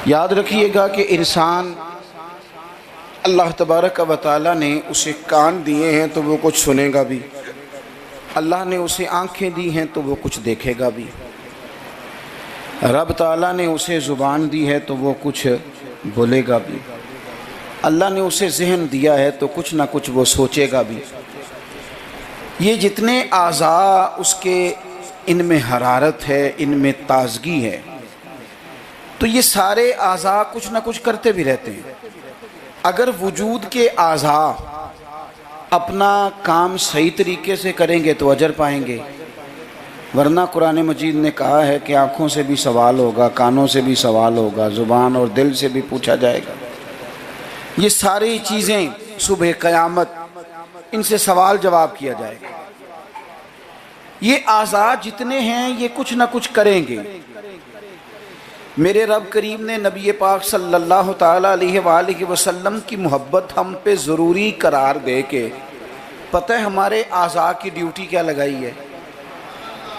یاد رکھیے گا کہ انسان اللہ تبارک و تعالیٰ نے اسے کان دیے ہیں تو وہ کچھ سنے گا بھی، اللہ نے اسے آنکھیں دی ہیں تو وہ کچھ دیکھے گا بھی، رب تعالیٰ نے اسے زبان دی ہے تو وہ کچھ بولے گا بھی، اللہ نے اسے ذہن دیا ہے تو کچھ نہ کچھ وہ سوچے گا بھی۔ یہ جتنے اعضاء اس کے ان میں حرارت ہے، ان میں تازگی ہے، تو یہ سارے اعضاء کچھ نہ کچھ کرتے بھی رہتے ہیں۔ اگر وجود کے اعضاء اپنا کام صحیح طریقے سے کریں گے تو اجر پائیں گے، ورنہ قرآن مجید نے کہا ہے کہ آنکھوں سے بھی سوال ہوگا، کانوں سے بھی سوال ہوگا، زبان اور دل سے بھی پوچھا جائے گا۔ یہ ساری چیزیں صبح قیامت ان سے سوال جواب کیا جائے گا۔ یہ اعضاء جتنے ہیں یہ کچھ نہ کچھ کریں گے۔ میرے رب کریم نے نبی پاک صلی اللہ تعالیٰ علیہ وآلہ وسلم کی محبت ہم پہ ضروری قرار دے کے پتہ ہے ہمارے اعضاء کی ڈیوٹی کیا لگائی ہے؟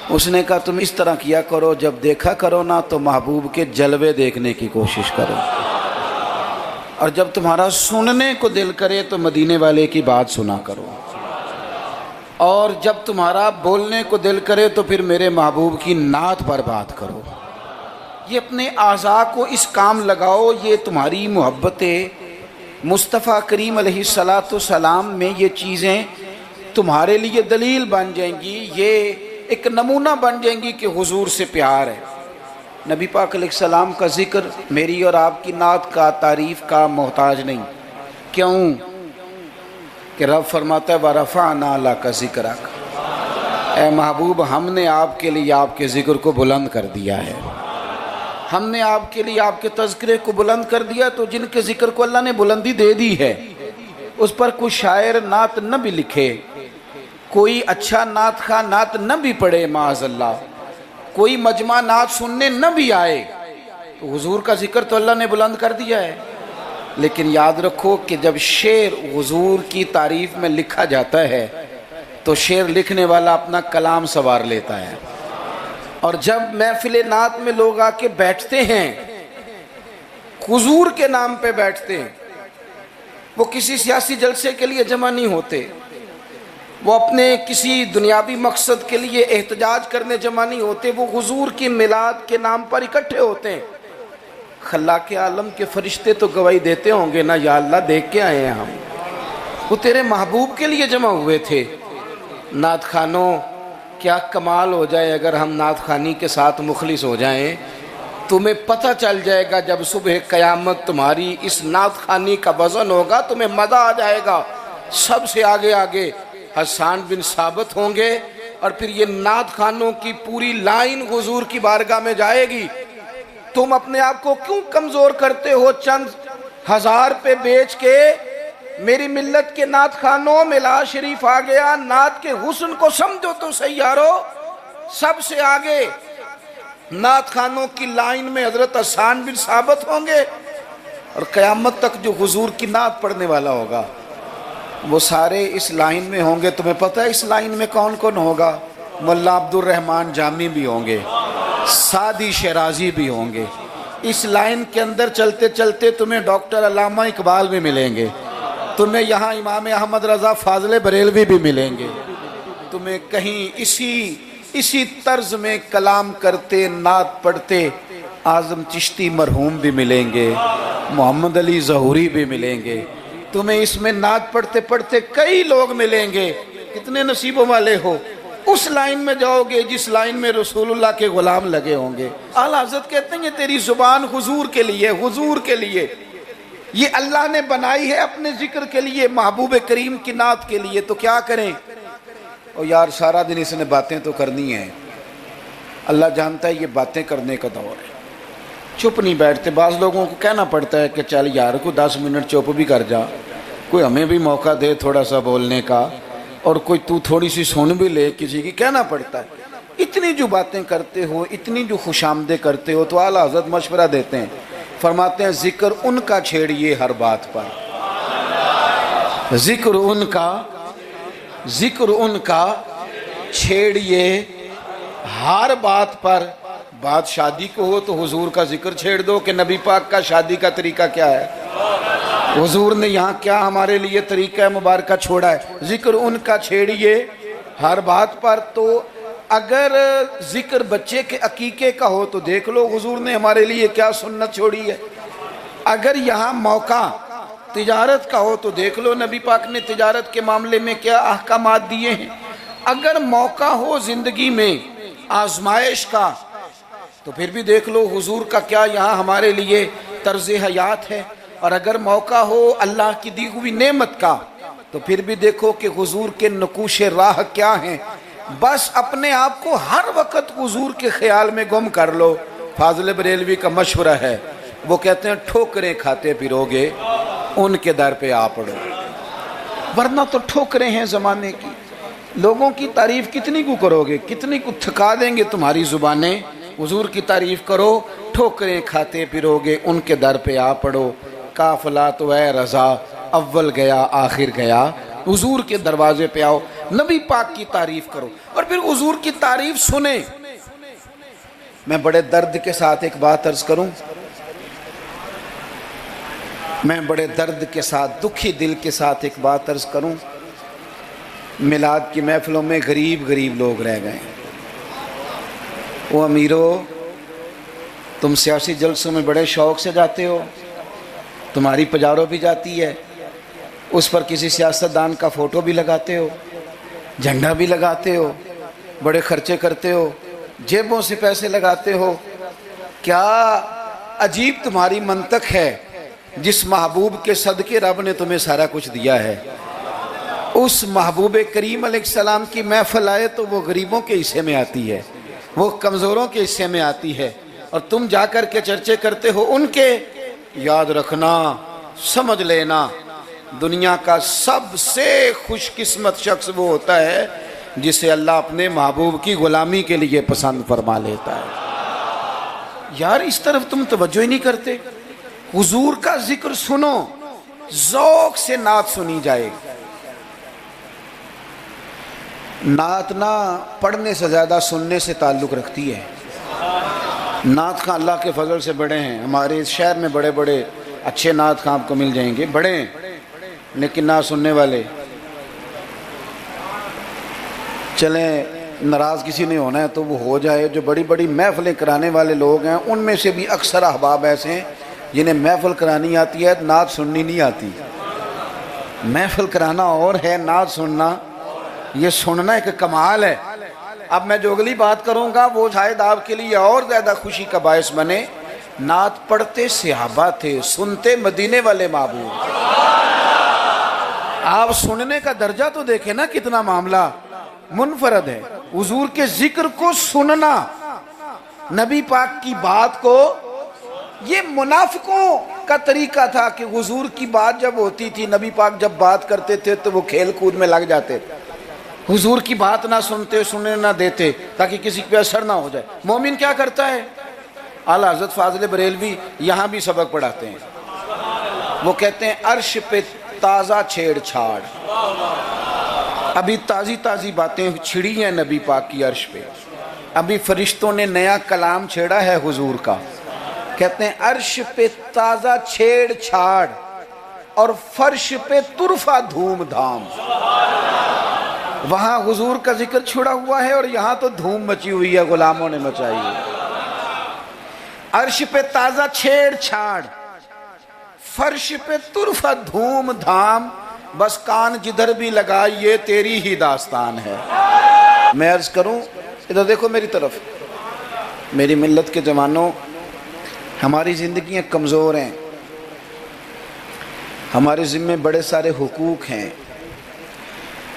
اس نے کہا تم اس طرح کیا کرو، جب دیکھا کرو نا تو محبوب کے جلوے دیکھنے کی کوشش کرو، اور جب تمہارا سننے کو دل کرے تو مدینے والے کی بات سنا کرو، اور جب تمہارا بولنے کو دل کرے تو پھر میرے محبوب کی نعت پر بات کرو۔ یہ اپنے اعضاء کو اس کام لگاؤ، یہ تمہاری محبت مصطفیٰ کریم علیہ السلام میں یہ چیزیں تمہارے لیے دلیل بن جائیں گی، یہ ایک نمونہ بن جائیں گی کہ حضور سے پیار ہے۔ نبی پاک علیہ السلام کا ذکر میری اور آپ کی نعت کا، تعریف کا محتاج نہیں۔ کیوں کہ رب فرماتا ہے وَرَفَعْنَا لَكَ ذِكْرَكَ، اے محبوب ہم نے آپ کے لیے آپ کے ذکر کو بلند کر دیا ہے، ہم نے آپ کے لیے آپ کے تذکرے کو بلند کر دیا۔ تو جن کے ذکر کو اللہ نے بلندی دے دی ہے اس پر کوئی شاعر نعت نہ بھی لکھے، کوئی اچھا نعت خواہ نعت نہ بھی پڑھے، معاذ اللہ کوئی مجمع نعت سننے نہ بھی آئے، تو حضور کا ذکر تو اللہ نے بلند کر دیا ہے۔ لیکن یاد رکھو کہ جب شعر حضور کی تعریف میں لکھا جاتا ہے تو شعر لکھنے والا اپنا کلام سنوار لیتا ہے، اور جب محفل نعت میں لوگ آ کے بیٹھتے ہیں حضور کے نام پہ بیٹھتے ہیں، وہ کسی سیاسی جلسے کے لیے جمع نہیں ہوتے، وہ اپنے کسی دنیاوی مقصد کے لیے احتجاج کرنے جمع نہیں ہوتے، وہ حضور کی میلاد کے نام پر اکٹھے ہوتے ہیں۔ خلاق عالم کے فرشتے تو گواہی دیتے ہوں گے نا، یا اللہ دیکھ کے آئے ہیں ہم، وہ تیرے محبوب کے لیے جمع ہوئے تھے۔ نعت خوانوں کیا کمال ہو جائے اگر ہم نعت خوانی کے ساتھ مخلص ہو جائیں، تمہیں پتہ چل جائے گا جب صبح قیامت تمہاری اس نعت خوانی کا وزن ہوگا، تمہیں مزہ آ جائے گا۔ سب سے آگے آگے حسان بن ثابت ہوں گے، اور پھر یہ نعت خوانوں کی پوری لائن حضور کی بارگاہ میں جائے گی۔ تم اپنے آپ کو کیوں کمزور کرتے ہو چند ہزار پہ بیچ کے؟ میری ملت کے نعت خوانوں ملا شریف آ گیا، نعت کے حسن کو سمجھو تو صحیح یارو۔ سب سے آگے نعت خوانوں کی لائن میں حضرت حسان بن ثابت ہوں گے، اور قیامت تک جو حضور کی نعت پڑھنے والا ہوگا وہ سارے اس لائن میں ہوں گے۔ تمہیں پتہ ہے اس لائن میں کون کون ہوگا؟ ملا عبد الرحمن جامی بھی ہوں گے، سعدی شیرازی بھی ہوں گے۔ اس لائن کے اندر چلتے چلتے تمہیں ڈاکٹر علامہ اقبال بھی ملیں گے، تمہیں یہاں امام احمد رضا فاضل بریلوی بھی ملیں گے، تمہیں کہیں اسی طرز میں کلام کرتے نعت پڑھتے اعظم چشتی مرحوم بھی ملیں گے، محمد علی ظہوری بھی ملیں گے، تمہیں اس میں نعت پڑھتے پڑھتے کئی لوگ ملیں گے۔ کتنے نصیبوں والے ہو، اس لائن میں جاؤ گے جس لائن میں رسول اللہ کے غلام لگے ہوں گے۔ اعلیٰ حضرت کہتے ہیں یہ تیری زبان حضور کے لیے، حضور کے لیے، یہ اللہ نے بنائی ہے اپنے ذکر کے لیے، محبوب کریم کی نعت کے لیے۔ تو کیا کریں؟ اور یار سارا دن اس نے باتیں تو کرنی ہیں، اللہ جانتا ہے یہ باتیں کرنے کا دور ہے، چپ نہیں بیٹھتے۔ بعض لوگوں کو کہنا پڑتا ہے کہ چل یار کوئی 10 منٹ چپ بھی کر جا، کوئی ہمیں بھی موقع دے تھوڑا سا بولنے کا، اور کوئی تو تھوڑی سی سن بھی لے کسی کی، کہنا پڑتا ہے۔ اتنی جو باتیں کرتے ہو، اتنی جو خوش آمدیں کرتے ہو، تو اعلیٰ حضرت مشورہ دیتے ہیں، فرماتے ہیں ذکر ان کا چھیڑیے ہر بات پر، ذکر ان کا چھیڑیے ہر بات پر، بات شادی کو ہو تو حضور کا ذکر چھیڑ دو کہ نبی پاک کا شادی کا طریقہ کیا ہے، حضور نے یہاں کیا ہمارے لیے طریقہ مبارکہ چھوڑا ہے، ذکر ان کا چھیڑیے ہر بات پر۔ تو اگر ذکر بچے کے عقیقے کا ہو تو دیکھ لو حضور نے ہمارے لیے کیا سنت چھوڑی ہے، اگر یہاں موقع تجارت کا ہو تو دیکھ لو نبی پاک نے تجارت کے معاملے میں کیا احکامات دیے ہیں، اگر موقع ہو زندگی میں آزمائش کا تو پھر بھی دیکھ لو حضور کا کیا یہاں ہمارے لیے طرز حیات ہے، اور اگر موقع ہو اللہ کی دی ہوئی نعمت کا تو پھر بھی دیکھو کہ حضور کے نقوش راہ کیا ہیں۔ بس اپنے آپ کو ہر وقت حضور کے خیال میں گم کر لو۔ فاضل بریلوی کا مشورہ ہے، وہ کہتے ہیں ٹھوکریں کھاتے پھرو گے ان کے در پہ آ پڑو، ورنہ تو ٹھوکریں ہیں زمانے کی، لوگوں کی تعریف کتنی کو کرو گے، کتنی کو تھکا دیں گے تمہاری زبانیں، حضور کی تعریف کرو، ٹھوکریں کھاتے پھرو گے ان کے در پہ آ پڑو۔ قافلہ تو اے رضا اول گیا آخر گیا، حضور کے دروازے پہ آؤ، نبی پاک کی تعریف کرو اور پھر حضور کی تعریف سنیں۔ میں بڑے درد کے ساتھ ایک بات عرض کروں، میں بڑے درد کے ساتھ دکھی دل کے ساتھ ایک بات عرض کروں، میلاد کی محفلوں میں غریب لوگ رہ گئے۔ وہ امیرو، تم سیاسی جلسوں میں بڑے شوق سے جاتے ہو، تمہاری پجارو بھی جاتی ہے، اس پر کسی سیاستدان کا فوٹو بھی لگاتے ہو، جھنڈا بھی لگاتے ہو، بڑے خرچے کرتے ہو، جیبوں سے پیسے لگاتے ہو۔ کیا عجیب تمہاری منطق ہے، جس محبوب کے صدقے رب نے تمہیں سارا کچھ دیا ہے، اس محبوب کریم علیہ السلام کی محفل آئے تو وہ غریبوں کے حصے میں آتی ہے، وہ کمزوروں کے حصے میں آتی ہے، اور تم جا کر کے چرچے کرتے ہو ان کے۔ یاد رکھنا، سمجھ لینا، دنیا کا سب سے خوش قسمت شخص وہ ہوتا ہے جسے اللہ اپنے محبوب کی غلامی کے لیے پسند فرما لیتا ہے۔ یار اس طرف تم توجہ ہی نہیں کرتے۔ حضور کا ذکر سنو، ذوق سے نعت سنی جائے۔ نعت نہ پڑھنے سے زیادہ سننے سے تعلق رکھتی ہے۔ نعت خاں اللہ کے فضل سے بڑے ہیں، ہمارے اس شہر میں بڑے بڑے اچھے نعت خاں آپ کو مل جائیں گے، بڑے ہیں، لیکن نعت سننے والے۔ چلیں ناراض کسی نے ہونا ہے تو وہ ہو جائے، جو بڑی بڑی محفلیں کرانے والے لوگ ہیں ان میں سے بھی اکثر احباب ایسے ہیں جنہیں محفل کرانی آتی ہے، نعت سننی نہیں آتی۔ محفل کرانا اور ہے، نعت سننا یہ سننا ایک کمال ہے۔ اب میں جو اگلی بات کروں گا وہ شاید آپ کے لیے اور زیادہ خوشی کا باعث بنے۔ نعت پڑھتے صحابہ تھے، سنتے مدینے والے محبوب۔ آپ سننے کا درجہ تو دیکھیں نا، کتنا معاملہ منفرد ہے۔ حضور کے ذکر کو سننا، نبی پاک کی بات کو، یہ منافقوں کا طریقہ تھا کہ حضور کی بات جب ہوتی تھی، نبی پاک جب بات کرتے تھے تو وہ کھیل کود میں لگ جاتے تھے، حضور کی بات نہ سنتے، سننے نہ دیتے تاکہ کسی پہ اثر نہ ہو جائے۔ مومن کیا کرتا ہے؟ اعلیٰ حضرت فاضل بریلوی یہاں بھی سبق پڑھاتے ہیں، وہ کہتے ہیں عرش پہ تازہ چھیڑ چھاڑ، ابھی تازی باتیں چھڑی ہیں نبی پاک کی عرش پہ، ابھی فرشتوں نے نیا کلام چھیڑا ہے حضور کا۔ کہتے ہیں عرش پہ تازہ چھیڑ چھاڑ اور فرش پہ طرفہ دھوم دھام۔ وہاں حضور کا ذکر چھڑا ہوا ہے اور یہاں تو دھوم مچی ہوئی ہے، غلاموں نے مچائی ہے۔ عرش پہ تازہ چھیڑ چھاڑ، فرش پہ طرفہ دھوم دھام، بس کان جدھر بھی لگا یہ تیری ہی داستان ہے۔ میں عرض کروں، ادھر دیکھو میری طرف، میری ملت کے جوانوں، ہماری زندگیاں کمزور ہیں، ہمارے ذمے بڑے سارے حقوق ہیں،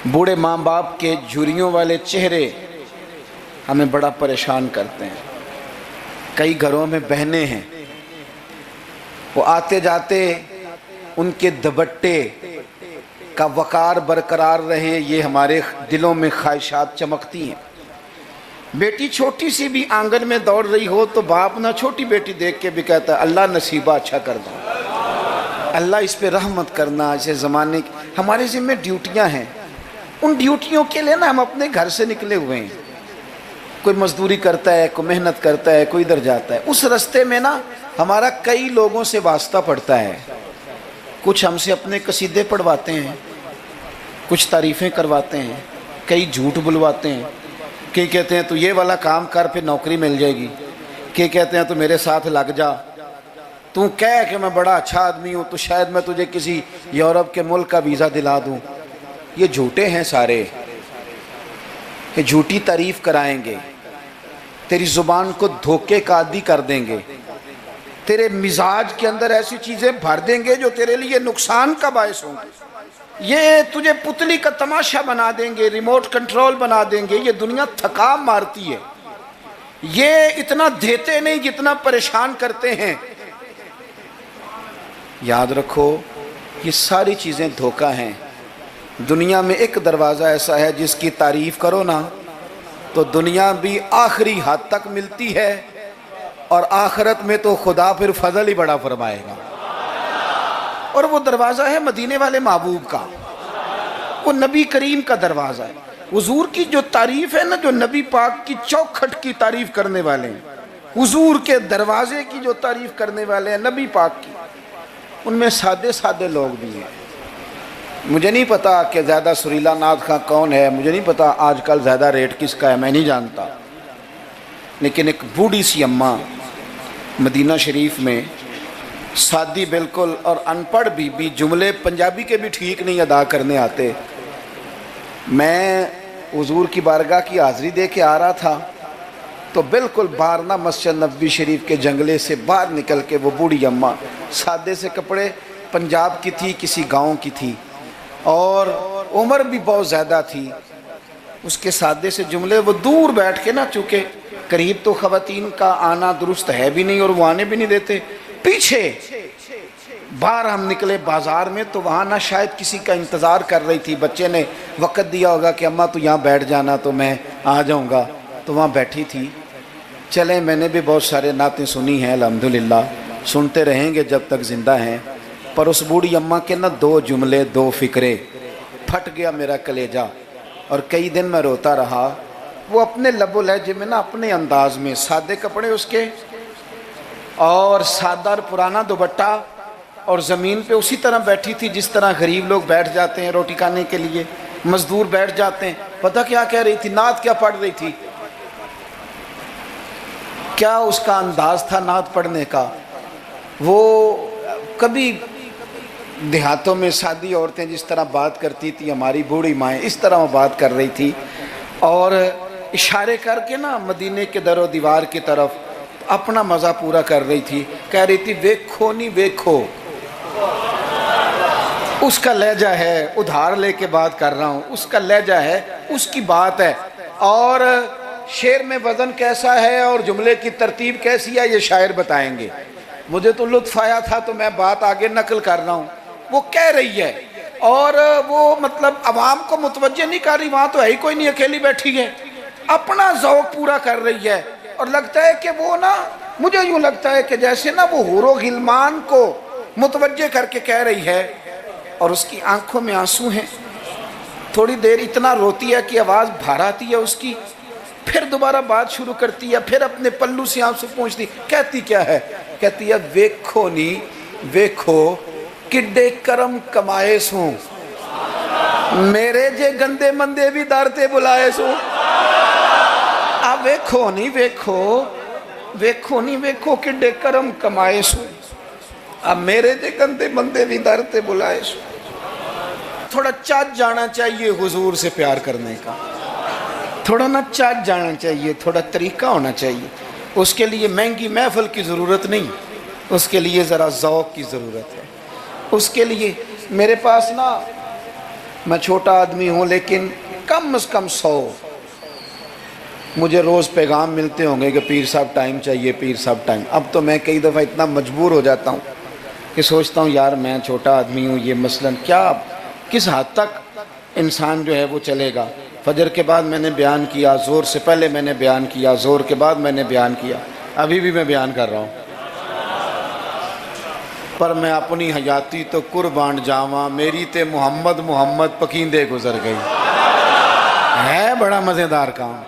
بوڑھے ماں باپ کے جھریوں والے چہرے ہمیں بڑا پریشان کرتے ہیں۔ کئی گھروں میں بہنیں ہیں، وہ آتے جاتے ان کے دوپٹے کا وقار برقرار رہے، یہ ہمارے دلوں میں خواہشات چمکتی ہیں۔ بیٹی چھوٹی سی بھی آنگن میں دوڑ رہی ہو تو باپ نہ چھوٹی بیٹی دیکھ کے بھی کہتا ہے اللہ نصیبہ اچھا کر دو، اللہ اس پہ رحمت کرنا۔ اسے زمانے کی ہمارے ذمہ ڈیوٹیاں ہیں، ان ڈیوٹیوں کے لیے نا ہم اپنے گھر سے نکلے ہوئے ہیں۔ کوئی مزدوری کرتا ہے، کوئی محنت کرتا ہے، کوئی ادھر جاتا ہے. اس رستے میں نا ہمارا کئی لوگوں سے واسطہ پڑتا ہے. کچھ ہم سے اپنے قصیدے پڑھواتے ہیں، کچھ تعریفیں کرواتے ہیں، کئی جھوٹ بلواتے ہیں. کئی کہتے ہیں تو یہ والا کام کر پھر نوکری مل جائے گی. کئی کہتے ہیں تو میرے ساتھ لگ جا، تو کہہ کہ میں بڑا اچھا آدمی ہوں تو شاید میں تجھے کسی یورپ کے ملک کا ویزا دلا دوں. یہ جھوٹے ہیں سارے، یہ جھوٹی تعریف کرائیں گے، تیری زبان کو دھوکے کا عادی کر دیں گے، تیرے مزاج کے اندر ایسی چیزیں بھر دیں گے جو تیرے لیے نقصان کا باعث ہوں گے. یہ تجھے پتلی کا تماشا بنا دیں گے، ریموٹ کنٹرول بنا دیں گے. یہ دنیا تھکا مارتی ہے، یہ اتنا دیتے نہیں جتنا پریشان کرتے ہیں. یاد رکھو یہ ساری چیزیں دھوکہ ہیں. دنیا میں ایک دروازہ ایسا ہے جس کی تعریف کرو نا تو دنیا بھی آخری حد تک ملتی ہے، اور آخرت میں تو خدا پھر فضل ہی بڑا فرمائے گا. اور وہ دروازہ ہے مدینے والے محبوب کا، وہ نبی کریم کا دروازہ ہے. حضور کی جو تعریف ہے نا، جو نبی پاک کی چوکھٹ کی تعریف کرنے والے ہیں، حضور کے دروازے کی جو تعریف کرنے والے ہیں نبی پاک کی، ان میں سادے سادے لوگ بھی ہیں. مجھے نہیں پتا کہ زیادہ سریلا نعت خواں کون ہے، مجھے نہیں پتا آج کل زیادہ ریٹ کس کا ہے، میں نہیں جانتا. لیکن ایک بوڑھی سی اماں مدینہ شریف میں، سادی بالکل اور ان پڑھ بھی جملے پنجابی کے بھی ٹھیک نہیں ادا کرنے آتے. میں حضور کی بارگاہ کی حاضری دے کے آ رہا تھا تو بالکل باہر نا مسجد نبوی شریف کے جنگلے سے باہر نکل کے وہ بوڑھی اماں، سادے سے کپڑے، پنجاب کی تھی، کسی گاؤں کی تھی، اور عمر بھی بہت زیادہ تھی. اس کے سادے سے جملے، وہ دور بیٹھ کے نا، چونکہ قریب تو خواتین کا آنا درست ہے بھی نہیں اور وہ آنے بھی نہیں دیتے، پیچھے باہر ہم نکلے بازار میں تو وہاں نہ شاید کسی کا انتظار کر رہی تھی. بچے نے وقت دیا ہوگا کہ اماں تو یہاں بیٹھ جانا تو میں آ جاؤں گا، تو وہاں بیٹھی تھی. چلیں، میں نے بھی بہت سارے نعتیں سنی ہیں الحمدللہ، سنتے رہیں گے جب تک زندہ ہیں. پر اس بوڑھی اماں کے نا دو جملے، دو فکرے، پھٹ گیا میرا کلیجہ اور کئی دن میں روتا رہا. وہ اپنے لب و لہجے میں نا، اپنے انداز میں، سادے کپڑے اس کے اور سادہ اور پرانا دوپٹہ، اور زمین پہ اسی طرح بیٹھی تھی جس طرح غریب لوگ بیٹھ جاتے ہیں روٹی کھانے کے لیے، مزدور بیٹھ جاتے ہیں. پتہ کیا کہہ رہی تھی؟ نعت کیا پڑھ رہی تھی؟ کیا اس کا انداز تھا نعت پڑھنے کا؟ وہ کبھی دیہاتوں میں سادی عورتیں جس طرح بات کرتی تھی، ہماری بوڑھی مائیں اس طرح وہ بات کر رہی تھی، اور اشارے کر کے نا مدینے کے در و دیوار کی طرف اپنا مزہ پورا کر رہی تھی. کہہ رہی تھی ویکھو نہیں ویکھو. اس کا لہجہ ہے، ادھار لے کے بات کر رہا ہوں، اس کا لہجہ ہے، اس کی بات ہے. اور شعر میں وزن کیسا ہے اور جملے کی ترتیب کیسی ہے یہ شاعر بتائیں گے. مجھے تو لطف آیا تھا تو میں بات آگے نقل کر رہا ہوں. وہ کہہ رہی ہے اور وہ مطلب عوام کو متوجہ نہیں کر رہی، وہاں تو ہے ہی کوئی نہیں، اکیلی بیٹھی ہے، اپنا ذوق پورا کر رہی ہے. اور لگتا ہے کہ وہ نا، مجھے یوں لگتا ہے کہ جیسے نا وہ حور و غلمان کو متوجہ کر کے کہہ رہی ہے، اور اس کی آنکھوں میں آنسو ہیں. تھوڑی دیر اتنا روتی ہے کہ آواز بھار آتی ہے اس کی، پھر دوبارہ بات شروع کرتی ہے، پھر اپنے پلو سے آنسو پوچھتی. کہتی کیا ہے؟ کہتی ہے ویکھو نی ویکھو کڈے کرم کمائے سوں، میرے جے گندے مندے بھی در تے بلائے سوں. اب ویکھو نہیں ویکھو، ویکھو نہیں ویکھو کڈے کرم کمائے سوں، اب میرے جے گندے مندے بھی در تے بلائے سوں. تھوڑا چاچ جانا چاہیے حضور سے پیار کرنے کا، تھوڑا نا چاچ جانا چاہیے، تھوڑا طریقہ ہونا چاہیے. اس کے لیے مہنگی محفل کی ضرورت نہیں، اس کے لیے ذرا ذوق کی ضرورت ہے. اس کے لیے میرے پاس نا، میں چھوٹا آدمی ہوں لیکن کم از کم 100 مجھے روز پیغام ملتے ہوں گے کہ پیر صاحب ٹائم چاہیے، پیر صاحب ٹائم. اب تو میں کئی دفعہ اتنا مجبور ہو جاتا ہوں کہ سوچتا ہوں یار میں چھوٹا آدمی ہوں، یہ مثلاً کیا کس حد تک انسان جو ہے وہ چلے گا. فجر کے بعد میں نے بیان کیا، زور سے پہلے میں نے بیان کیا، زور کے بعد میں نے بیان کیا، ابھی بھی میں بیان کر رہا ہوں. پر میں اپنی حیاتی تو قربان جاواں، میری تے محمد محمد پکیندے گزر گئی. ہے بڑا مزیدار کام.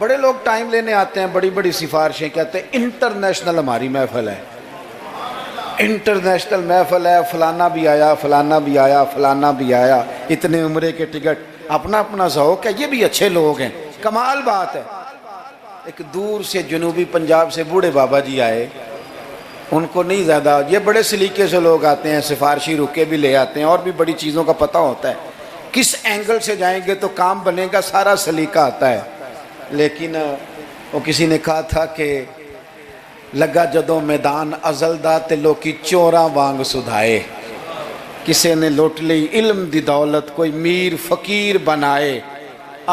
بڑے لوگ ٹائم لینے آتے ہیں، بڑی بڑی سفارشیں، کہتے ہیں انٹرنیشنل ہماری محفل ہے، انٹرنیشنل محفل ہے، فلانا بھی آیا، فلانا بھی آیا، فلانا بھی آیا، اتنے عمرے کے ٹکٹ، اپنا اپنا ذوق ہے، یہ بھی اچھے لوگ ہیں، کمال بات ہے۔ ایک دور سے جنوبی پنجاب سے بوڑھے بابا جی آئے، ان کو نہیں زیادہ، یہ بڑے سلیقے سے لوگ آتے ہیں، سفارشی رکے بھی لے آتے ہیں، اور بھی بڑی چیزوں کا پتہ ہوتا ہے، کس اینگل سے جائیں گے تو کام بنے گا، سارا سلیقہ آتا ہے۔ لیکن وہ کسی نے کہا تھا کہ لگا جدوں میدان ازل دا تے لوکی چوراں وانگ سدھائے، کسی نے لوٹ لی علم دی دولت، کوئی میر فقیر بنائے،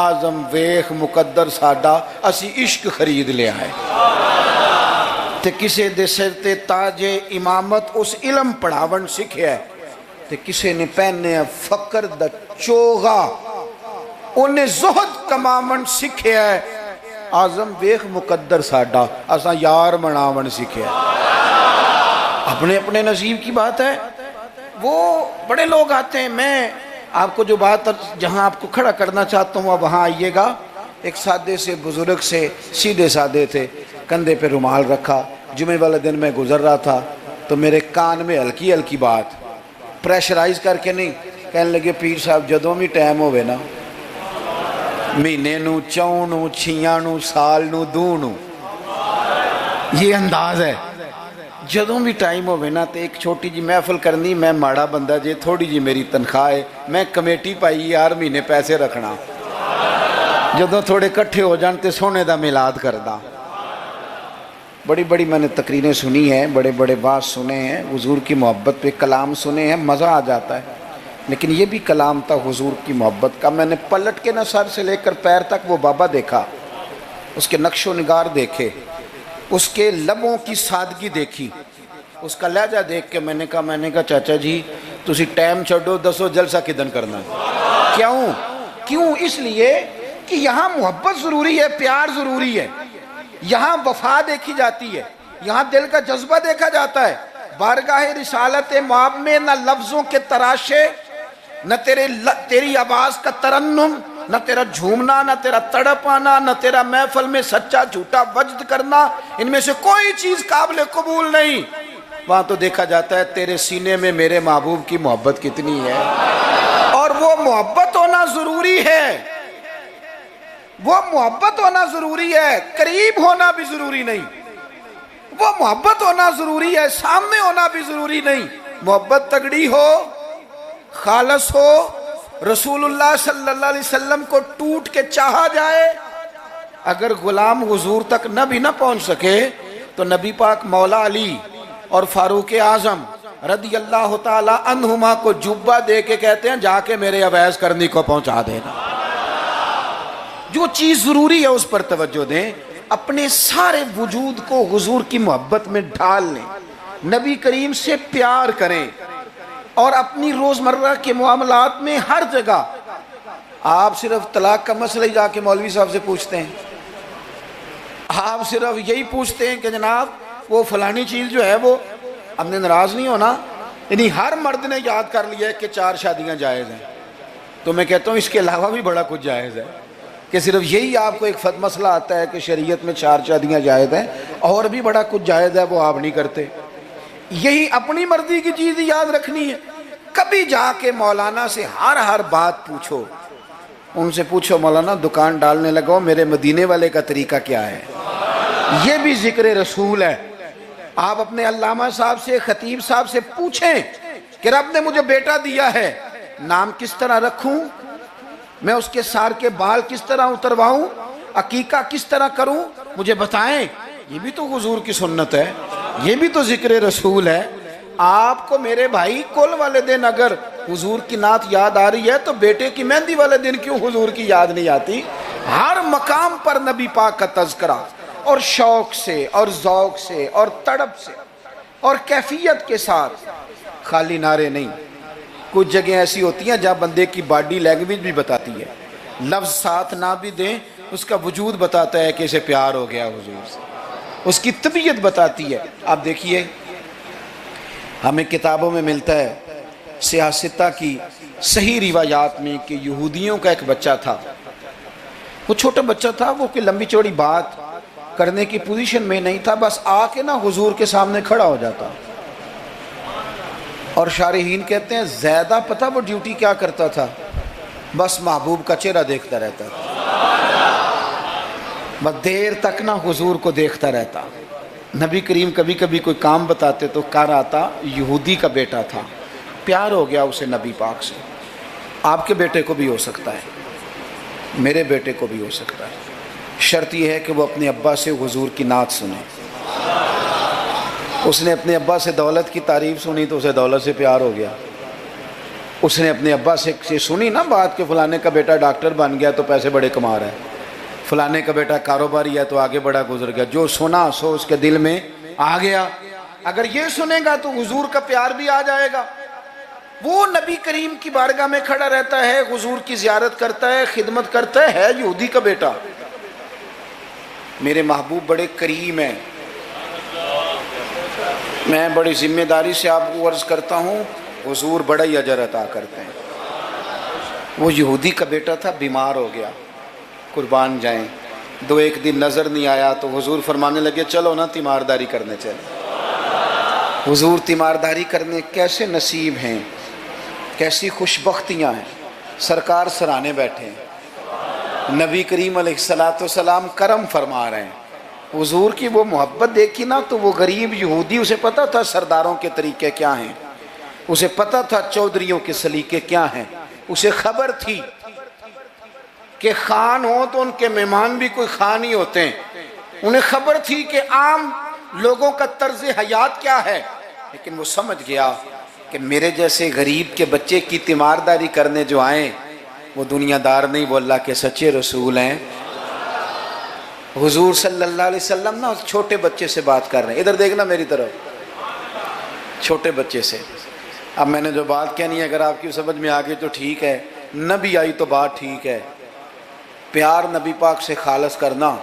آزم ویخ مقدر ساڈا اسی عشق خرید لے آئے، تے کسے دے سر تے تاج امامت اس علم پڑھاون سکھیا ہے، تے کسے نے پہنے فقر دا چوغا انہیں زہد کماون سکھیا ہے، آزم ویخ مقدر ساڈا اساں یار مناون سکھیا ہے۔ اپنے اپنے نصیب کی بات ہے۔ وہ بڑے لوگ آتے ہیں، میں آپ کو جو بات جہاں آپ کو کھڑا کرنا چاہتا ہوں وہاں آئیے گا۔ ایک سادے سے بزرگ سے، سیدھے سادے تھے، کندھے پہ رومال رکھا، جمعے والے دن میں گزر رہا تھا تو میرے کان میں ہلکی ہلکی بات، پریشرائز کر کے نہیں، کہنے لگے پیر صاحب جدوں بھی ٹائم ہوئے نا، مہینے نو، چون نو، چھیاں نو، سال نو، دو نو، یہ انداز ہے، جدوں بھی ٹائم ہوئے نا تو ایک چھوٹی جی محفل کرنی، میں ماڑا بندہ جے، تھوڑی جی میری تنخواہ ہے، میں کمیٹی پائی یار مہینے پیسے رکھنا، جدوں تھوڑے کٹھے ہو جان تے سونے دا میلاد کردہ۔ بڑی بڑی میں نے تقریریں سنی ہیں، بڑے بڑے واعظ سنے ہیں، حضور کی محبت پہ کلام سنے ہیں، مزہ آ جاتا ہے، لیکن یہ بھی کلام تھا حضور کی محبت کا۔ میں نے پلٹ کے نہ سر سے لے کر پیر تک وہ بابا دیکھا، اس کے نقش و نگار دیکھے، اس کے لبوں کی سادگی دیکھی، اس کا لہجہ دیکھ کے میں نے کہا چاچا جی تسی ٹائم چھڑو، دسو جلسہ کدن کرنا ہے؟ کیوں؟ اس لیے کہ یہاں محبت ضروری ہے، پیار ضروری ہے، یہاں وفا دیکھی جاتی ہے، یہاں دل کا جذبہ دیکھا جاتا ہے۔ بارگاہ رسالت مآب میں نہ لفظوں کے تراشے، نہ تیری آواز کا ترنم، نہ تیرا جھومنا، نہ تیرا تڑپ آنا، نہ تیرا محفل میں سچا جھوٹا وجد کرنا، ان میں سے کوئی چیز قابل قبول نہیں۔ وہاں تو دیکھا جاتا ہے تیرے سینے میں میرے محبوب کی محبت کتنی ہے، اور وہ محبت ہونا ضروری ہے، وہ محبت ہونا ضروری ہے، قریب ہونا بھی ضروری نہیں، وہ محبت ہونا ضروری ہے، سامنے ہونا بھی ضروری نہیں۔ محبت تگڑی ہو، خالص ہو، رسول اللہ صلی اللہ علیہ وسلم کو ٹوٹ کے چاہا جائے، اگر غلام حضور تک نہ بھی نہ پہنچ سکے تو نبی پاک مولا علی اور فاروق اعظم رضی اللہ تعالی عنہما کو جبہ دے کے کہتے ہیں جا کے میرے اویس کرنی کو پہنچا دینا۔ جو چیز ضروری ہے اس پر توجہ دیں، اپنے سارے وجود کو حضور کی محبت میں ڈھال لیں، نبی کریم سے پیار کریں، اور اپنی روزمرہ کے معاملات میں ہر جگہ آپ صرف طلاق کا مسئلہ ہی جا کے مولوی صاحب سے پوچھتے ہیں، آپ صرف یہی پوچھتے ہیں کہ جناب وہ فلانی چیز جو ہے وہ ہم نے ناراض نہیں ہونا، یعنی ہر مرد نے یاد کر لیا ہے کہ 4 شادیاں جائز ہیں، تو میں کہتا ہوں اس کے علاوہ بھی بڑا کچھ جائز ہے، کہ صرف یہی آپ کو ایک مسئلہ آتا ہے کہ شریعت میں 4 شادیاں جائز ہیں، اور بھی بڑا کچھ جائز ہے وہ آپ نہیں کرتے، یہی اپنی مرضی کی چیز یاد رکھنی ہے۔ کبھی جا کے مولانا سے ہر بات پوچھو، ان سے پوچھو مولانا دکان ڈالنے لگو میرے مدینے والے کا طریقہ کیا ہے، یہ بھی ذکر رسول ہے۔ آپ اپنے علامہ صاحب سے، خطیب صاحب سے پوچھیں کہ رب نے مجھے بیٹا دیا ہے، نام کس طرح رکھوں، میں اس کے سار کے بال کس طرح اترواؤں، عقیقہ کس طرح کروں، مجھے بتائیں۔ یہ بھی تو حضور کی سنت ہے، یہ بھی تو ذکر رسول ہے۔ آپ کو میرے بھائی کل والے دن اگر حضور کی نعت یاد آ رہی ہے تو بیٹے کی مہندی والے دن کیوں حضور کی یاد نہیں آتی؟ ہر مقام پر نبی پاک کا تذکرہ، اور شوق سے اور ذوق سے اور تڑپ سے اور کیفیت کے ساتھ، خالی نعرے نہیں۔ کچھ جگہیں ایسی ہوتی ہیں جہاں بندے کی باڈی لینگویج بھی بتاتی ہے، لفظ ساتھ نہ بھی دیں اس کا وجود بتاتا ہے کہ اسے پیار ہو گیا حضور سے، اس کی طبیعت بتاتی ہے۔ آپ دیکھیے ہمیں کتابوں میں ملتا ہے سیاستہ کی صحیح روایات میں کہ یہودیوں کا ایک بچہ تھا، وہ چھوٹا بچہ تھا، وہ کوئی لمبی چوڑی بات کرنے کی پوزیشن میں نہیں تھا، بس آ کے نا حضور کے سامنے کھڑا ہو جاتا. اور شارحین کہتے ہیں زیادہ پتہ وہ ڈیوٹی کیا کرتا تھا، بس محبوب کا چہرہ دیکھتا رہتا تھا، بس دیر تک نہ حضور کو دیکھتا رہتا. نبی کریم کبھی کبھی کوئی کام بتاتے تو کر آتا، یہودی کا بیٹا تھا، پیار ہو گیا اسے نبی پاک سے. آپ کے بیٹے کو بھی ہو سکتا ہے، میرے بیٹے کو بھی ہو سکتا ہے. شرط یہ ہے کہ وہ اپنے ابا سے حضور کی نعت سنے. اس نے اپنے ابا سے دولت کی تعریف سنی تو اسے دولت سے پیار ہو گیا. اس نے اپنے ابا سے سنی نا بات کہ فلانے کا بیٹا ڈاکٹر بن گیا تو پیسے بڑے کما رہا ہے، فلانے کا بیٹا کاروباری ہے تو آگے بڑا گزر گیا. جو سنا سو اس کے دل میں آ گیا. اگر یہ سنے گا تو حضور کا پیار بھی آ جائے گا. وہ نبی کریم کی بارگاہ میں کھڑا رہتا ہے، حضور کی زیارت کرتا ہے، خدمت کرتا ہے یہودی کا بیٹا. میرے محبوب بڑے کریم ہیں. میں بڑی ذمہ داری سے آپ کو عرض کرتا ہوں، حضور بڑا ہی اجر عطا کرتے ہیں. وہ یہودی کا بیٹا تھا، بیمار ہو گیا، قربان جائیں. دو ایک دن نظر نہیں آیا تو حضور فرمانے لگے چلو نا تیمارداری کرنے چلے. حضور تیمارداری کرنے کیسے نصیب ہیں، کیسی خوش بختیاں ہیں. سرکار سرانے بیٹھے ہیں، نبی کریم علیہ السلام کرم فرما رہے ہیں. حضور کی وہ محبت دیکھی نا تو وہ غریب یہودی، اسے پتہ تھا سرداروں کے طریقے کیا ہیں، اسے پتہ تھا چودھریوں کے سلیقے کیا ہیں، اسے خبر تھی کہ خان ہو تو ان کے مہمان بھی کوئی خان ہی ہوتے ہیں. انہیں خبر تھی کہ عام لوگوں کا طرز حیات کیا ہے. لیکن وہ سمجھ گیا کہ میرے جیسے غریب کے بچے کی تیمارداری کرنے جو آئیں وہ دنیا دار نہیں، وہ اللہ کے سچے رسول ہیں. حضور صلی اللہ علیہ وسلم نا اس چھوٹے بچے سے بات کر رہے ہیں. ادھر دیکھنا میری طرف، چھوٹے بچے سے. اب میں نے جو بات کہنی ہے اگر آپ کی سمجھ میں آ گئی تو ٹھیک ہے، نہ بھی آئی تو بات ٹھیک ہے. پیار نبی پاک سے خالص کرنا،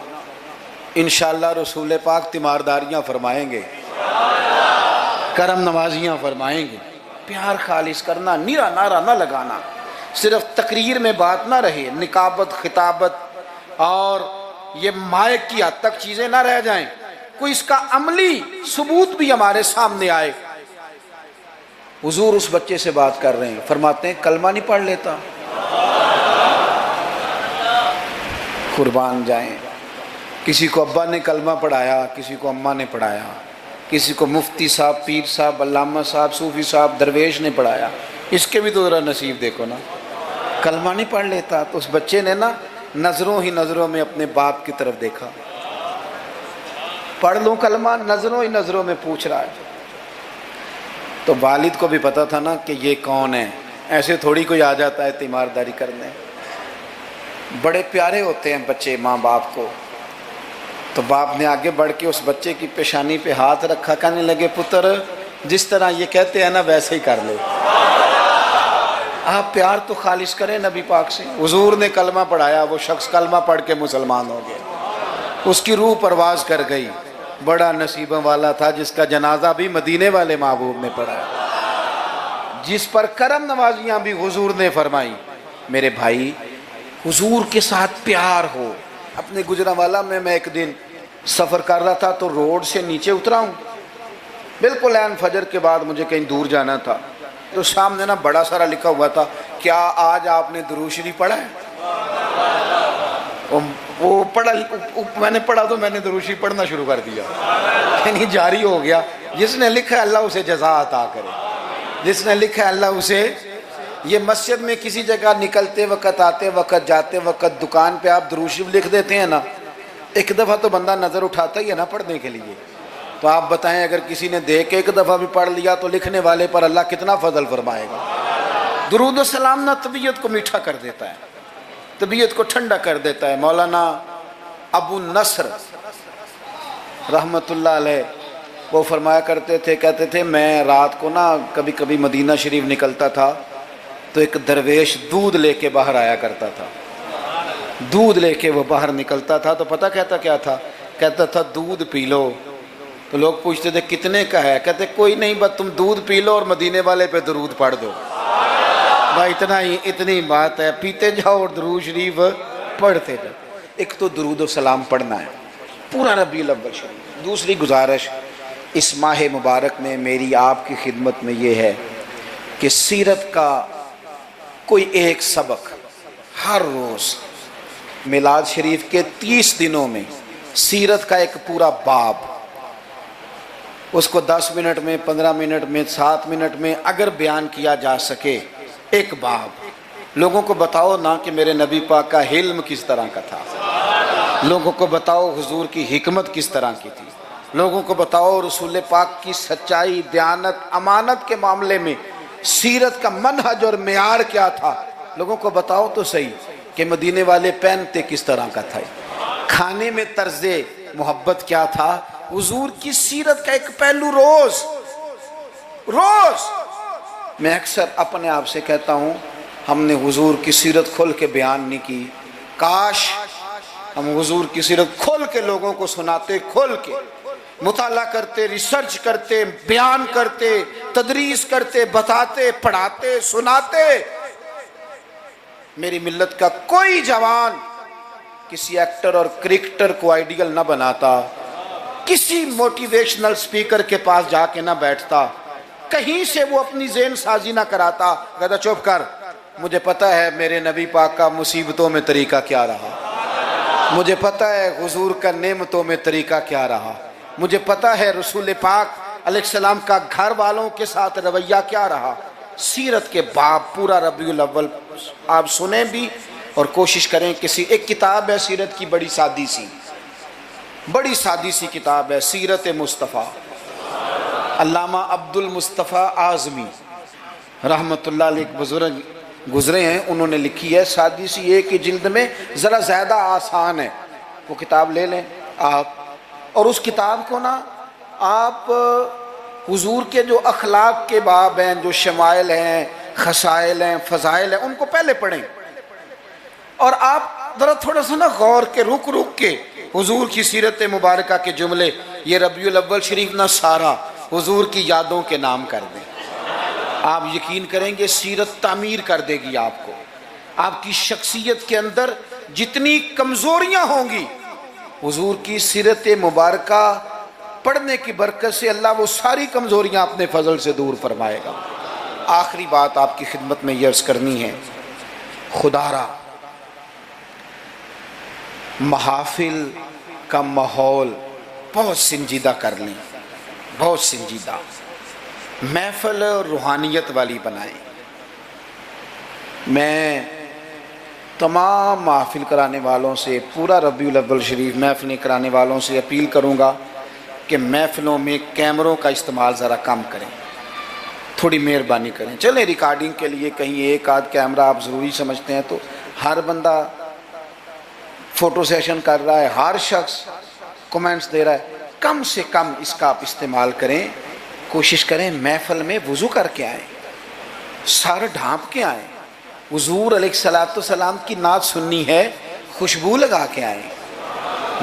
انشاءاللہ رسول پاک تیمارداریاں فرمائیں گے، کرم نوازیاں فرمائیں گے. پیار خالص کرنا، نیرا نعرہ نہ لگانا، صرف تقریر میں بات نہ رہے، نکابت خطابت اور یہ مائک کی حد تک چیزیں نہ رہ جائیں، کوئی اس کا عملی ثبوت بھی ہمارے سامنے آئے. حضور اس بچے سے بات کر رہے ہیں، فرماتے ہیں کلمہ نہیں پڑھ لیتا. قربان جائیں. کسی کو ابا نے کلمہ پڑھایا، کسی کو اماں نے پڑھایا، کسی کو مفتی صاحب، پیر صاحب، علامہ صاحب، صوفی صاحب، درویش نے پڑھایا. اس کے بھی تو ذرا نصیب دیکھو نا، کلمہ نہیں پڑھ لیتا. تو اس بچے نے نا نظروں ہی نظروں میں اپنے باپ کی طرف دیکھا، پڑھ لوں کلمہ، نظروں ہی نظروں میں پوچھ رہا ہے. تو والد کو بھی پتا تھا نا کہ یہ کون ہے، ایسے تھوڑی کوئی آ جاتا ہے تیمارداری کرنے. بڑے پیارے ہوتے ہیں بچے ماں باپ کو. تو باپ نے آگے بڑھ کے اس بچے کی پیشانی پہ ہاتھ رکھا، کہنے لگے پتر جس طرح یہ کہتے ہیں نا ویسے ہی کر لے. آپ پیار تو خالص کریں نبی پاک سے. حضور نے کلمہ پڑھایا، وہ شخص کلمہ پڑھ کے مسلمان ہو گیا، اس کی روح پرواز کر گئی. بڑا نصیبہ والا تھا جس کا جنازہ بھی مدینے والے محبوب نے پڑھا، جس پر کرم نوازیاں بھی حضور نے فرمائی. میرے بھائی حضور کے ساتھ پیار ہو. اپنے گجرانوالہ میں ایک دن سفر کر رہا تھا تو روڈ سے نیچے اترا ہوں، بالکل عین فجر کے بعد مجھے کہیں دور جانا تھا. تو سامنے نا بڑا سارا لکھا ہوا تھا، کیا آج آپ نے درود شریف پڑھا ہے؟ وہ پڑھا، میں نے پڑھا تو میں نے درود شریف پڑھنا شروع کر دیا، یعنی جاری ہو گیا. جس نے لکھا ہے اللہ اسے جزا عطا کرے، جس نے لکھا ہے اللہ اسے. یہ مسجد میں کسی جگہ نکلتے وقت، آتے وقت، جاتے وقت، دکان پہ آپ درود شریف لکھ دیتے ہیں نا، ایک دفعہ تو بندہ نظر اٹھاتا ہی ہے نا پڑھنے کے لیے. تو آپ بتائیں اگر کسی نے دیکھ کے ایک دفعہ بھی پڑھ لیا تو لکھنے والے پر اللہ کتنا فضل فرمائے گا. درود و سلام نا طبیعت کو میٹھا کر دیتا ہے، طبیعت کو ٹھنڈا کر دیتا ہے. مولانا ابو نصر رحمت اللہ علیہ وہ فرمایا کرتے تھے، کہتے تھے میں رات کو نا کبھی کبھی مدینہ شریف نکلتا تھا تو ایک درویش دودھ لے کے باہر آیا کرتا تھا. دودھ لے کے وہ باہر نکلتا تھا تو پتہ کہتا کیا تھا؟ کہتا تھا دودھ پی لو. تو لوگ پوچھتے تھے کتنے کا ہے؟ کہتے کوئی نہیں، بس تم دودھ پی لو اور مدینے والے پہ درود پڑھ دو. بھائی اتنا ہی، اتنی بات ہے، پیتے جاؤ اور درود شریف پڑھتے جاؤ. ایک تو درود و سلام پڑھنا ہے پورا ربیع الاول شریف۔ دوسری گزارش اس ماہ مبارک میں میری آپ کی خدمت میں یہ ہے کہ سیرت کا کوئی ایک سبق ہر روز، میلاد شریف کے 30 دنوں میں سیرت کا ایک پورا باب، اس کو 10 منٹ میں، 15 منٹ میں، 7 منٹ میں اگر بیان کیا جا سکے، ایک باب لوگوں کو بتاؤ نا کہ میرے نبی پاک کا حلم کس طرح کا تھا، لوگوں کو بتاؤ حضور کی حکمت کس طرح کی تھی، لوگوں کو بتاؤ رسول پاک کی سچائی، دیانت، امانت کے معاملے میں سیرت کا منہج اور معیار کیا تھا، لوگوں کو بتاؤ تو صحیح کہ مدینے والے پہنتے کس طرح کا تھا، کھانے میں طرز محبت کیا تھا، حضور کی سیرت کا ایک پہلو روز میں اکثر اپنے آپ سے کہتا ہوں ہم نے حضور کی سیرت کھول کے بیان نہیں کی، کاش ہم حضور کی سیرت کھول کے لوگوں کو سناتے، کھول کے مطالعہ کرتے، ریسرچ کرتے، بیان کرتے، تدریس کرتے، بتاتے، پڑھاتے، سناتے۔ میری ملت کا کوئی جوان کسی ایکٹر اور کرکٹر کو آئیڈیل نہ بناتا، کسی موٹیویشنل سپیکر کے پاس جا کے نہ بیٹھتا، کہیں سے وہ اپنی ذہن سازی نہ کراتا، کہتا چپ کر، مجھے پتہ ہے میرے نبی پاک کا مصیبتوں میں طریقہ کیا رہا، مجھے پتہ ہے حضور کا نعمتوں میں طریقہ کیا رہا، مجھے پتہ ہے رسول پاک علیہ السلام کا گھر والوں کے ساتھ رویہ کیا رہا۔ سیرت کے باب پورا ربیع الاول آپ سنیں بھی اور کوشش کریں۔ ایک کتاب ہے سیرت کی، بڑی سادی سی کتاب ہے، سیرت مصطفیٰ، علامہ عبد المصطفیٰ اعظمی رحمۃ اللہ علیہ ایک بزرگ گزرے ہیں، انہوں نے لکھی ہے، سادی سی ایک ہی جلد میں، ذرا زیادہ آسان ہے، وہ کتاب لے لیں آپ، اور اس کتاب کو نا آپ حضور کے جو اخلاق کے باب ہیں، جو شمائل ہیں، خصائل ہیں، فضائل ہیں، ان کو پہلے پڑھیں، اور آپ ذرا تھوڑا سا نا غور کے رک کے حضور کی سیرت مبارکہ کے جملے، یہ ربیع الاول شریف نہ سارا حضور کی یادوں کے نام کر دیں، آپ یقین کریں گے سیرت تعمیر کر دے گی آپ کو، آپ کی شخصیت کے اندر جتنی کمزوریاں ہوں گی، حضور کی سیرت مبارکہ پڑھنے کی برکت سے اللہ وہ ساری کمزوریاں اپنے فضل سے دور فرمائے گا۔ آخری بات آپ کی خدمت میں یہ عرض کرنی ہے، خدا را محافل کا ماحول بہت سنجیدہ کر لیں، بہت سنجیدہ، محفل روحانیت والی بنائیں۔ میں تمام محافل کرانے والوں سے، پورا ربیع الاول شریف محفلیں کرانے والوں سے اپیل کروں گا کہ محفلوں میں کیمروں کا استعمال ذرا کم کریں، تھوڑی مہربانی کریں۔ چلیں ریکارڈنگ کے لیے کہیں ایک آدھ کیمرہ آپ ضروری سمجھتے ہیں تو ہر بندہ فوٹو سیشن کر رہا ہے، ہر شخص کومنٹس دے رہا ہے، کم سے کم اس کا آپ استعمال کریں۔ کوشش کریں محفل میں وضو کر کے آئیں، سر ڈھانپ کے آئیں، حضور علیہ السلام کی نعت سننی ہے، خوشبو لگا کے آئیں،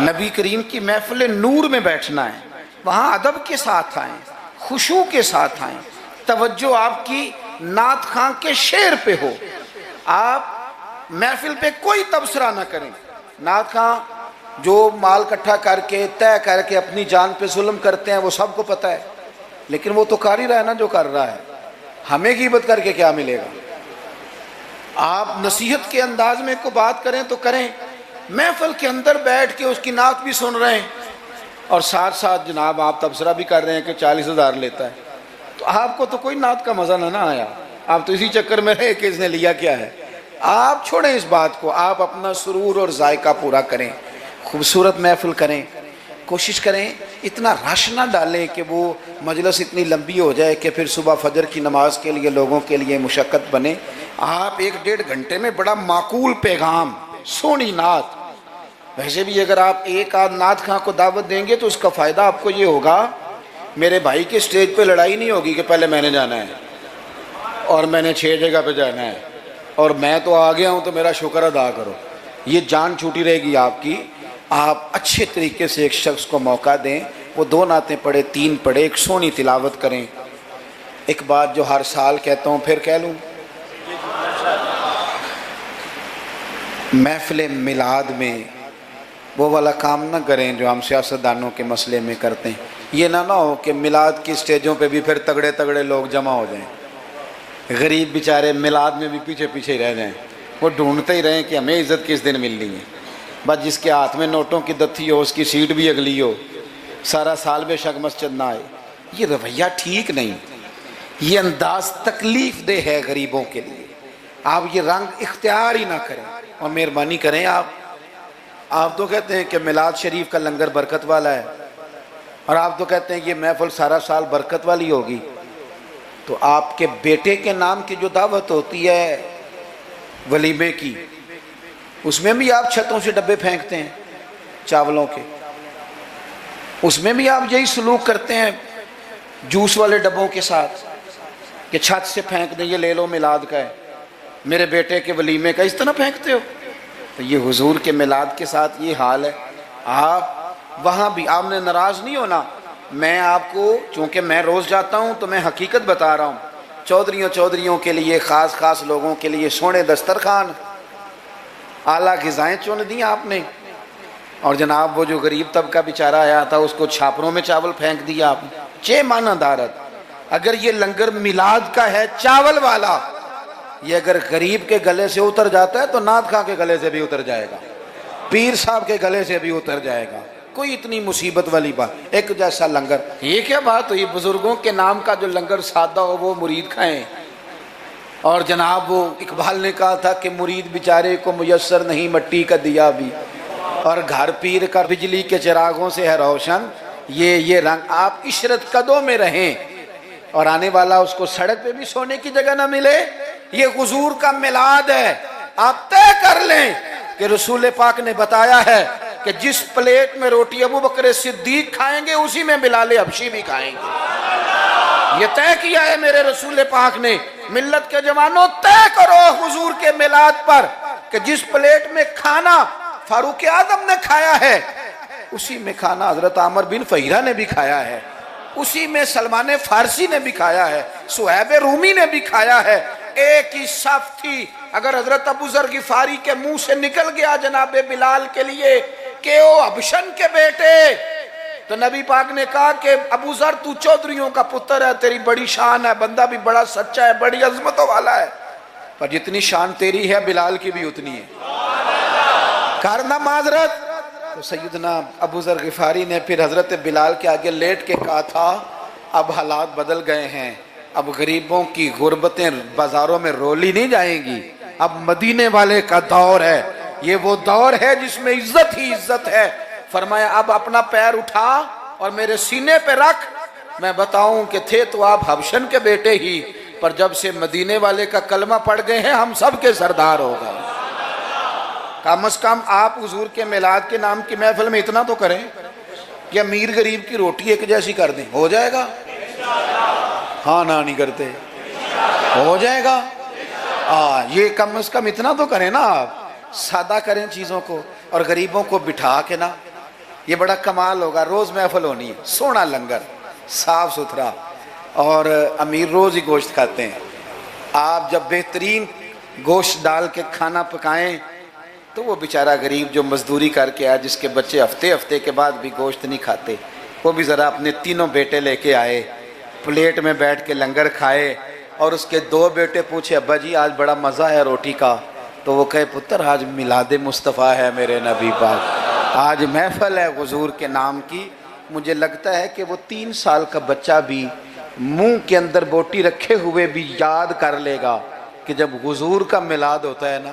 نبی کریم کی محفل نور میں بیٹھنا ہے، وہاں ادب کے ساتھ آئیں، خشوع کے ساتھ آئیں، توجہ آپ کی نعت خواں کے شعر پہ ہو، آپ محفل پہ کوئی تبصرہ نہ کریں۔ نعت خواں جو مال اکٹھا کر کے طے کر کے اپنی جان پہ ظلم کرتے ہیں وہ سب کو پتہ ہے، لیکن وہ تو کر ہی رہا ہے نا جو کر رہا ہے، ہمیں غیبت کر کے کیا ملے گا؟ آپ نصیحت کے انداز میں کو بات کریں تو کریں، محفل کے اندر بیٹھ کے اس کی نعت بھی سن رہے ہیں اور ساتھ ساتھ جناب آپ تبصرہ بھی کر رہے ہیں کہ 40,000 لیتا ہے، تو آپ کو تو کوئی نعت کا مزہ نہ آیا، آپ تو اسی چکر میں رہے کہ اس نے لیا کیا ہے۔ آپ چھوڑیں اس بات کو، آپ اپنا سرور اور ذائقہ پورا کریں، خوبصورت محفل کریں، کوشش کریں اتنا رش نہ ڈالیں کہ وہ مجلس اتنی لمبی ہو جائے کہ پھر صبح فجر کی نماز کے لیے لوگوں کے لیے مشقت بنے۔ آپ 1-1.5 گھنٹے میں بڑا معقول پیغام، سونی نعت، ویسے بھی اگر آپ ایک آدھ نعت خواں کو دعوت دیں گے تو اس کا فائدہ آپ کو یہ ہوگا، میرے بھائی کے سٹیج پہ لڑائی نہیں ہوگی کہ پہلے میں نے جانا ہے اور میں نے 6 جگہ پہ جانا ہے اور میں تو آ گیا ہوں تو میرا شکر ادا کرو، یہ جان چھوٹی رہے گی آپ کی۔ آپ اچھے طریقے سے ایک شخص کو موقع دیں، وہ 2 نعتیں پڑھے، 3 پڑھے، ایک سونی تلاوت کریں۔ ایک بات جو ہر سال کہتا ہوں پھر کہہ لوں، محفل میلاد میں وہ والا کام نہ کریں جو ہم سیاستدانوں کے مسئلے میں کرتے ہیں. یہ نہ ہو کہ میلاد کی اسٹیجوں پہ بھی پھر تگڑے تگڑے لوگ جمع ہو جائیں, غریب بیچارے میلاد میں بھی پیچھے پیچھے رہ جائیں, وہ ڈھونڈتے ہی رہیں کہ ہمیں عزت کس دن ملنی ہے. بس جس کے ہاتھ میں نوٹوں کی دتھی ہو, اس کی سیٹ بھی اگلی ہو, سارا سال بے شک مسجد نہ آئے. یہ رویہ ٹھیک نہیں, یہ انداز تکلیف دہ ہے غریبوں کے لیے. آپ یہ رنگ اختیار ہی نہ کریں, اور مہربانی کریں. آپ تو کہتے ہیں کہ میلاد شریف کا لنگر برکت والا ہے, اور آپ تو کہتے ہیں یہ محفل سارا سال برکت والی ہوگی. تو آپ کے بیٹے کے نام کی جو دعوت ہوتی ہے ولیمے کی, اس میں بھی آپ چھتوں سے ڈبے پھینکتے ہیں چاولوں کے, اس میں بھی آپ یہی سلوک کرتے ہیں جوس والے ڈبوں کے ساتھ کہ چھت سے پھینک دیں, یہ لے لو میلاد کا ہے, میرے بیٹے کے ولیمے کا, اس طرح پھینکتے ہو. تو یہ حضور کے میلاد کے ساتھ یہ حال ہے. آپ وہاں بھی آپ نے ناراض نہیں ہونا. میں آپ کو, چونکہ میں روز جاتا ہوں تو میں حقیقت بتا رہا ہوں, چودھریوں کے لیے, خاص خاص لوگوں کے لیے سونے دسترخوان, اعلیٰ غذائیں چن دیں آپ نے, اور جناب وہ جو غریب طبقہ بیچارہ آیا تھا اس کو چھاپروں میں چاول پھینک دیا آپ نے. چھ معنی دارت. اگر یہ لنگر میلاد کا ہے چاول والا, یہ اگر غریب کے گلے سے اتر جاتا ہے تو نعت خواں کے گلے سے بھی اتر جائے گا, پیر صاحب کے گلے سے بھی اتر جائے گا. کوئی اتنی مصیبت والی بات, ایک جیسا لنگر. یہ کیا بات ہوئی, بزرگوں کے نام کا جو لنگر سادہ ہو وہ مرید کھائیں. اور جناب وہ اقبال نے کہا تھا کہ مرید بیچارے کو میسر نہیں مٹی کا دیا بھی, اور گھر پیر کا بجلی کے چراغوں سے ہے روشن. یہ رنگ. آپ عشرت قدوں میں رہیں, اور آنے والا اس کو سڑک پہ بھی سونے کی جگہ نہ ملے. یہ حضور کا میلاد ہے. آپ طے کر لیں کہ رسول پاک نے بتایا ہے کہ جس پلیٹ میں روٹی ابو بکر صدیق کھائیں گے اسی میں بلال حبشی بھی کھائیں گے. یہ طے کیا ہے میرے رسول پاک نے. ملت کے جوانوں, طے کرو حضور کے میلاد پر کہ جس پلیٹ میں کھانا فاروق اعظم نے کھایا ہے اسی میں کھانا حضرت عامر بن فہیرہ نے بھی کھایا ہے, اسی میں سلمان فارسی نے بھی کھایا ہے, صہیب رومی نے بھی کھایا ہے. ایک ہی صف تھی. اگر حضرت ابو ذر غفاری کے منہ سے نکل گیا جناب بلال کے لیے کہ او حبشن کے بیٹے, تو نبی پاک نے کہا کہ ابو ذر تو چودھریوں کا پتر ہے, تیری بڑی شان ہے, بندہ بھی بڑا سچا ہے, بڑی عظمتوں والا ہے, پر جتنی شان تیری ہے بلال کی بھی اتنی ہے, کارنا معذرت. تو سیدنا ابو ذر غفاری نے پھر حضرت بلال کے آگے لیٹ کے کہا تھا اب حالات بدل گئے ہیں, اب غریبوں کی غربتیں بازاروں میں رولی نہیں جائیں گی, اب مدینے والے کا دور ہے. یہ وہ دور ہے جس میں عزت ہی عزت ہے. فرمایا اب اپنا پیر اٹھا اور میرے سینے پہ رکھ, میں بتاؤں کہ تھے تو آپ حبشن کے بیٹے ہی, پر جب سے مدینے والے کا کلمہ پڑھ گئے ہیں ہم سب کے سردار ہو گئے. کم از کم آپ حضور کے میلاد کے نام کی محفل میں اتنا تو کریں کہ امیر غریب کی روٹی ایک جیسی کر دیں, ہو جائے گا؟ ہاں نہ نہیں کرتے, ہو جائے گا. یہ کم از کم اتنا تو کریں نا, آپ سادہ کریں چیزوں کو, اور غریبوں کو بٹھا کے نا, یہ بڑا کمال ہوگا. روز محفل ہونی ہے, سونا لنگر, صاف ستھرا, اور امیر روز ہی گوشت کھاتے ہیں. آپ جب بہترین گوشت ڈال کے کھانا پکائیں تو وہ بیچارہ غریب جو مزدوری کر کے آیا, جس کے بچے ہفتے کے بعد بھی گوشت نہیں کھاتے, وہ بھی ذرا اپنے تینوں بیٹے لے کے آئے, پلیٹ میں بیٹھ کے لنگر کھائے, اور اس کے دو بیٹے پوچھے ابا جی آج بڑا مزہ ہے روٹی کا, تو وہ کہے پتر آج میلاد مصطفیٰ ہے میرے نبی پاک, آج محفل ہے حضور کے نام کی. مجھے لگتا ہے کہ وہ 3 سال کا بچہ بھی منہ کے اندر بوٹی رکھے ہوئے بھی یاد کر لے گا کہ جب حضور کا میلاد ہوتا ہے نا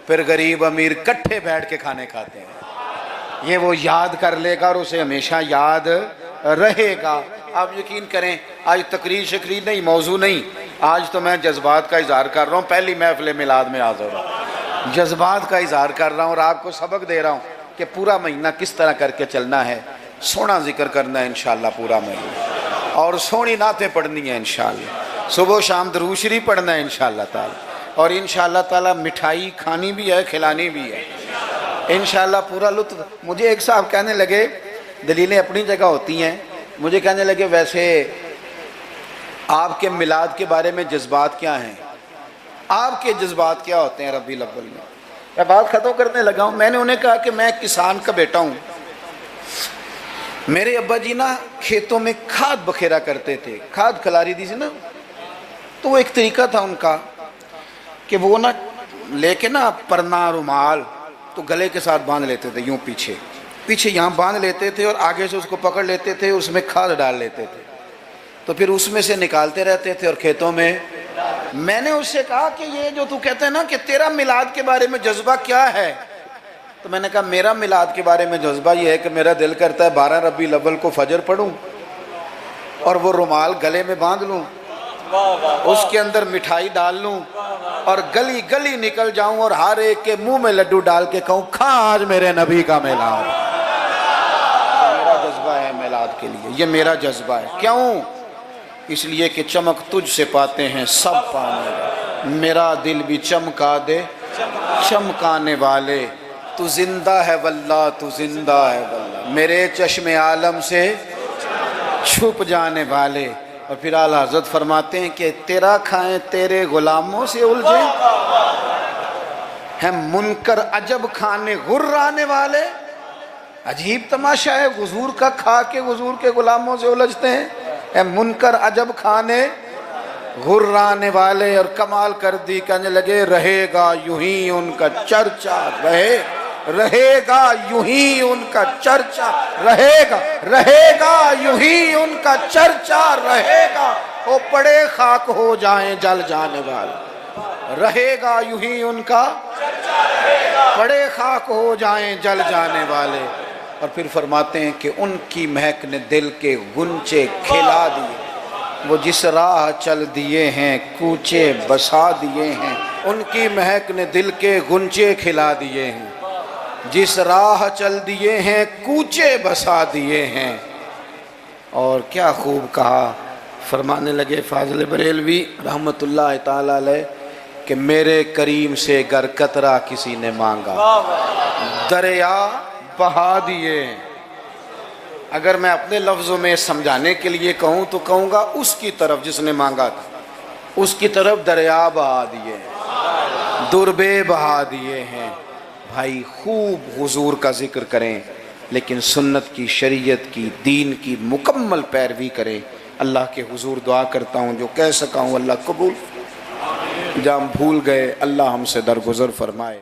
پھر غریب امیر کٹھے بیٹھ کے کھانے کھاتے ہیں. یہ وہ یاد کر لے گا اور اسے ہمیشہ یاد رہے گا. آپ یقین کریں آج تقریر شکریر نہیں, موضوع نہیں, آج تو میں جذبات کا اظہار کر رہا ہوں. پہلی محفل میلاد میں حاضر ہوں, جذبات کا اظہار کر رہا ہوں, اور آپ کو سبق دے رہا ہوں کہ پورا مہینہ کس طرح کر کے چلنا ہے. سونا ذکر کرنا ہے انشاءاللہ پورا مہینہ, اور سونی نعتیں پڑھنی ہیں انشاءاللہ, صبح و شام درود شریف پڑھنا ہے انشاءاللہ تعالی, اور انشاءاللہ تعالی مٹھائی کھانی بھی ہے, کھلانی بھی ہے انشاءاللہ پورا لطف. مجھے ایک صاحب کہنے لگے, دلیلیں اپنی جگہ ہوتی ہیں, مجھے کہنے لگے ویسے آپ کے میلاد کے بارے میں جذبات کیا ہیں, آپ کے جذبات کیا ہوتے ہیں ربیع الاول میں؟ میں بات ختم کرنے لگا ہوں. میں نے انہیں کہا کہ میں کسان کا بیٹا ہوں. میرے ابا جی نا کھیتوں میں کھاد بکھیرا کرتے تھے, کھاد کھلاری دی سی نا, تو وہ ایک طریقہ تھا ان کا کہ وہ نا لے کے نا پرنا رومال تو گلے کے ساتھ باندھ لیتے تھے, یوں پیچھے یہاں باندھ لیتے تھے اور آگے سے اس کو پکڑ لیتے تھے, اس میں کھاد ڈال لیتے تھے, تو پھر اس میں سے نکالتے رہتے تھے اور کھیتوں میں. میں نے اس سے کہا کہ یہ جو تو کہتے ہیں نا کہ تیرا میلاد کے بارے میں جذبہ کیا ہے, تو میں نے کہا میرا میلاد کے بارے میں جذبہ یہ ہے کہ میرا دل کرتا ہے 12 ربیع الاول کو فجر پڑھوں اور وہ رومال گلے میں باندھ لوں, اس کے اندر مٹھائی ڈال لوں اور گلی گلی نکل جاؤں اور ہر ایک کے منہ میں لڈو ڈال کے کہوں کھا آج میرے نبی کا میلاد. میرا جذبہ ہے میلاد کے لیے, یہ میرا جذبہ ہے. کیوں؟ اس لیے کہ چمک تجھ سے پاتے ہیں سب پانے والے, میرا دل بھی چمکا دے چمکانے والے, تو زندہ ہے واللہ تو زندہ ہے واللہ, میرے چشم عالم سے چھپ جانے والے. اور پھر اعلیٰ حضرت فرماتے ہیں کہ تیرا کھائیں تیرے غلاموں سے الجھیں, ہیں منکر عجب کھانے غرانے والے. عجیب تماشا ہے, حضور کا کھا کے حضور کے غلاموں سے الجھتے ہیں. اے منکر عجب کھانے غرانے والے. اور کمال کر دی, کہنے لگے رہے گا یوں ہی ان کا چرچا, رہے گا یوں ہی ان کا چرچا, رہے گا یوں ہی ان کا چرچا رہے گا, وہ پڑے خاک ہو جائیں جل جانے والے. رہے گا یوں ہی ان کا پڑے خاک ہو جائیں جل جانے والے. اور پھر فرماتے ہیں کہ ان کی مہک نے دل کے غنچے کھلا دیے, وہ جس راہ چل دیے ہیں کوچے بسا دیے ہیں. ان کی مہک نے دل کے غنچے کھلا دیے ہیں, جس راہ چل دیے ہیں کوچے بسا دیے ہیں. اور کیا خوب کہا, فرمانے لگے فاضل بریلوی رحمت اللہ تعالی علیہ کہ میرے کریم سے گر قطرہ کسی نے مانگا دریا بہا دیے. اگر میں اپنے لفظوں میں سمجھانے کے لیے کہوں تو کہوں گا اس کی طرف جس نے مانگا تھا, اس کی طرف دریا بہا دیے, دربے بہا دیے ہیں. بھائی خوب حضور کا ذکر کریں, لیکن سنت کی, شریعت کی, دین کی مکمل پیروی کریں. اللہ کے حضور دعا کرتا ہوں جو کہہ سکا ہوں اللہ قبول, جہاں ہم بھول گئے اللہ ہم سے درگزر فرمائے.